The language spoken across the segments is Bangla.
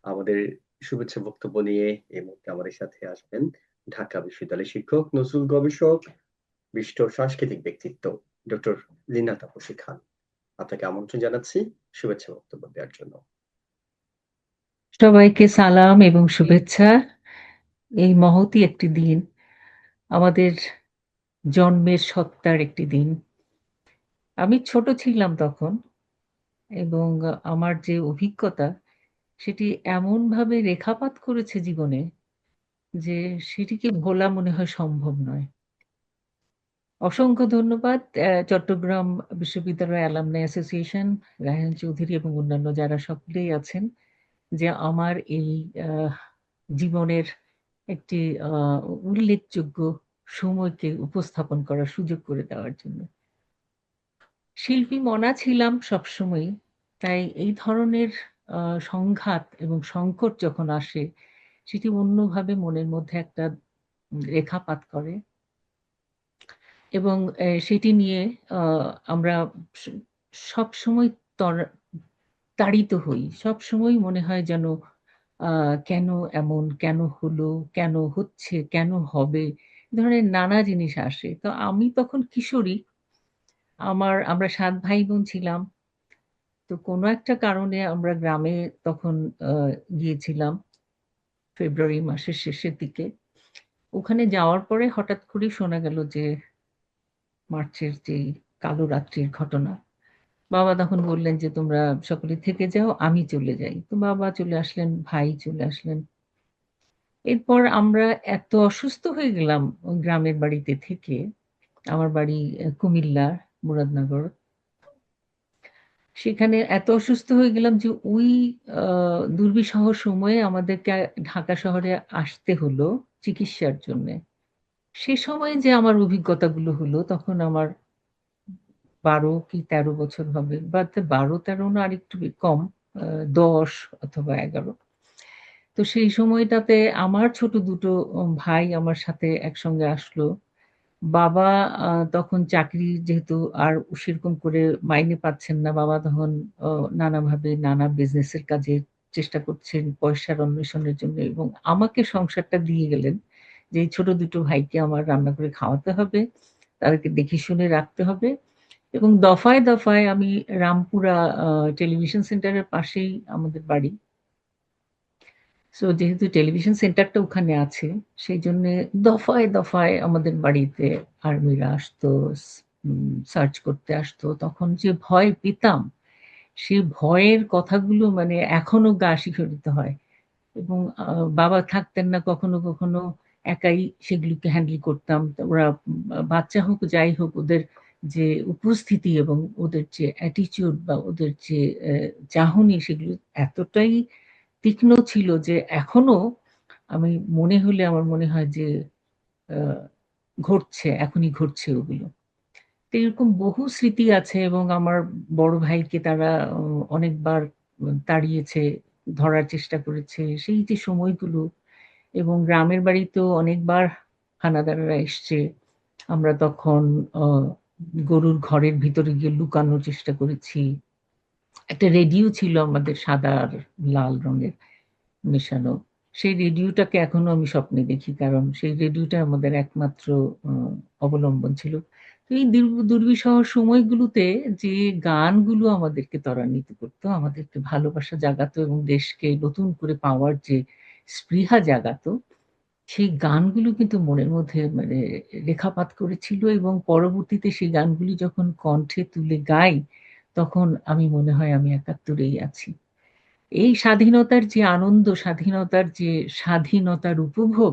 আমাদের শুভেচ্ছা বক্তব্য নিয়ে এই মুহূর্তে আমাদের সাথে আসবেন ঢাকা বিশ্ববিদ্যালয়ের শিক্ষক, নজরুল গবেষক, বিশিষ্ট সাংস্কৃতিক ব্যক্তিত্ব ডক্টর লিনা তাপসী খান। আপনাকে আমন্ত্রণ জানাচ্ছি শুভেচ্ছা বক্তব্য দেওয়ার জন্য। সবাইকে সালাম এবং শুভেচ্ছা। এই মহতী একটি দিন, আমাদের জন্মের সত্তার একটি দিন। আমি ছোট ছিলাম তখন, এবং আমার যে অভিজ্ঞতা সেটি এমনভাবে রেখাপাত করেছে জীবনে যে সেটিকে ভোলা মনে হয় সম্ভব নয়। অসংখ্য ধন্যবাদ চট্টগ্রাম বিশ্ববিদ্যালয় অ্যালামনাই অ্যাসোসিয়েশন, রায়হান চৌধুরী এবং অন্যান্য যারা সকলেই আছেন, যে আমার এই জীবনের একটি উল্লেখযোগ্য সময়কে উপস্থাপন করার সুযোগ করে দেওয়ার জন্য। শিল্পী মনা ছিলাম সবসময়ই, তাই এই ধরনের সংঘাত এবং সংকট যখন আসে সেটি অন্যভাবে মনের মধ্যে একটা রেখাপাত করে, এবং সেটি নিয়ে আমরা স- সবসময় তর- তাড়িত হই। সবসময় মনে হয় যেন কেন এমন, কেন হলো, কেন হচ্ছে, কেন হবে, এ ধরনের নানা জিনিস আসে। তো আমি তখন কিশোরী, আমরা 7 ভাই বোন ছিলাম। তো কোনো একটা কারণে আমরা গ্রামে তখন গিয়েছিলাম ফেব্রুয়ারি মাসের শেষের দিকে। ওখানে যাওয়ার পরে হঠাৎ করেই শোনা গেল যে মার্চের যেই কালো রাত্রির ঘটনা। বাবা তখন বললেন যে তোমরা সকলে থেকে যাও, আমি চলে যাই। তো বাবা চলে আসলেন, ভাই চলে আসলেন। এরপর আমরা এত অসুস্থ হয়ে গেলাম ওই গ্রামের বাড়িতে থেকে। আমার বাড়ি কুমিল্লা, মুরাদনগর। সেখানে এত অসুস্থ হয়ে গেলাম যে ওই দুর্বিষহ সময়ে আমাদেরকে ঢাকা শহরে আসতে হলো চিকিৎসার জন্য। সে সময় যে আমার অভিজ্ঞতাগুলো হলো, তখন আমার 12 কি 13 বছর হবে, বা 12-13 না, আরেকটু কম, 10 অথবা 11। তো সেই সময়টাতে আমার ছোট দুটো ভাই আমার সাথে একসঙ্গে আসলো। বাবা তখন চাকরি যেহেতু আর সেরকম করে মাইনে পাচ্ছেন না, বাবা তখন নানাভাবে নানা বিজনেসের কাজে চেষ্টা করছেন পয়সার অন্বেষণের জন্য, এবং আমাকে সংসারটা দিয়ে গেলেন যে এই ছোট দুটো ভাইকে আমার রান্না করে খাওয়াতে হবে, তাদেরকে দেখে শুনে রাখতে হবে। এবং দফায় দফায় আমি রামপুরা টেলিভিশন সেন্টারের পাশেই আমাদের বাড়ি। সো যেহেতু টেলিভিশন সেন্টারটা ওখানে আছে, সেই জন্য দফায় দফায় আমাদের বাড়িতে আর্মিরা আসতো, সার্চ করতে আসতো। তখন যে ভয় পেতাম, সে ভয়ের কথাগুলো মানে এখনো গা শিহরিত হয়। এবং বাবা থাকতেন না, কখনো কখনো একাই সেগুলোকে হ্যান্ডেল করতাম। তো ওরা বাচ্চা হোক যাই হোক, ওদের যে উপস্থিতি এবং ওদের যে অ্যাটিটিউড বা ওদের যে চাহনি, সেগুলো এতটাই তীক্ষ্ণ ছিল যে এখনো আমি মনে হলে আমার মনে হয় যে আহ, ঘটছে, এখনই ঘটছে ওগুলো। তো এরকম বহু স্মৃতি আছে, এবং আমার বড় ভাইকে তারা অনেকবার তাড়িয়েছে, ধরার চেষ্টা করেছে সেই যে সময়গুলো। এবং গ্রামের বাড়িতেও অনেকবার হানাদাররা এসছে। আমরা তখন আহ, গরুর ঘরের ভিতরে গিয়ে লুকানোর চেষ্টা করেছি। একটা রেডিও ছিল আমাদের, সাদা আর লাল রঙের মেশানো। সেই রেডিওটাকে এখনো আমি স্বপ্নে দেখি, কারণ সেই রেডিওটা আমাদের একমাত্র অবলম্বন ছিল। তো এই দুর্বিষহ সময়গুলোতে যে গানগুলো আমাদেরকে ত্বরান্বিত করতো, আমাদেরকে ভালোবাসা জাগাতো এবং দেশকে নতুন করে পাওয়ার যে স্পৃহা জাগাতো, সেই গানগুলো কিন্তু মনের মধ্যে মানে রেখাপাত করেছিল। এবং পরবর্তীতে সেই গানগুলি যখন কণ্ঠে তুলে গাই, তখন আমি মনে হয় আমি একাত্তরেই আছি। এই স্বাধীনতার যে আনন্দ, স্বাধীনতার যে স্বাধীনতার উপভোগ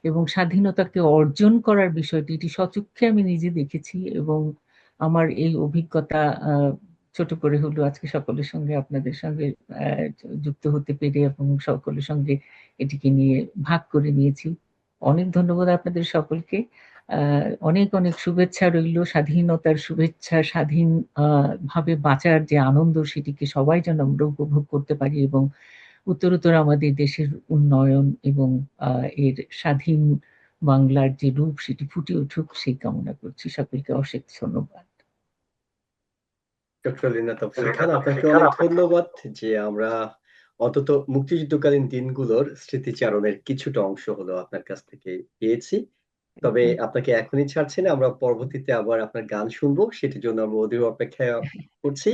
এবং স্বাধীনতাকে অর্জন করার বিষয়টি, এটি স্বচক্ষে আমি নিজে দেখেছি। এবং আমার এই অভিজ্ঞতা ছোট করে হলো আজকে সকলের সঙ্গে, আপনাদের সঙ্গে আহ, যুক্ত হতে পেরে এবং সকলের সঙ্গে এটিকে নিয়ে ভাগ করে নিয়েছি। অনেক ধন্যবাদ আপনাদের সকলকে। অনেক অনেক শুভেচ্ছা রইল, স্বাধীনতার শুভেচ্ছা। স্বাধীন ভাবে বাঁচার যে আনন্দ, সেটিকে সবাই যেন আমরা উপভোগ করতে পারি, এবং উত্তরোত্তর আমাদের দেশের উন্নয়ন এবং এর স্বাধীন বাংলার যে রূপ, সেটি ফুটে উঠুক, সেই কামনা করছি। সকলকে অশেষ ধন্যবাদ। ডক্টর লিনা তাপসী খান, আপনাকে অনেক ধন্যবাদ যে আমরা অন্তত মুক্তিযুদ্ধকালীন দিনগুলোর স্মৃতিচারণের কিছুটা অংশ হলো আপনার কাছ থেকে পেয়েছি। তবে একদম। আপনাকে এখনই ছাড়ছি না। আমরা পরবর্তীতে আবার আপনার গান শুনবো। সেটির জন্য আমরা অধীর অপেক্ষায় করছি।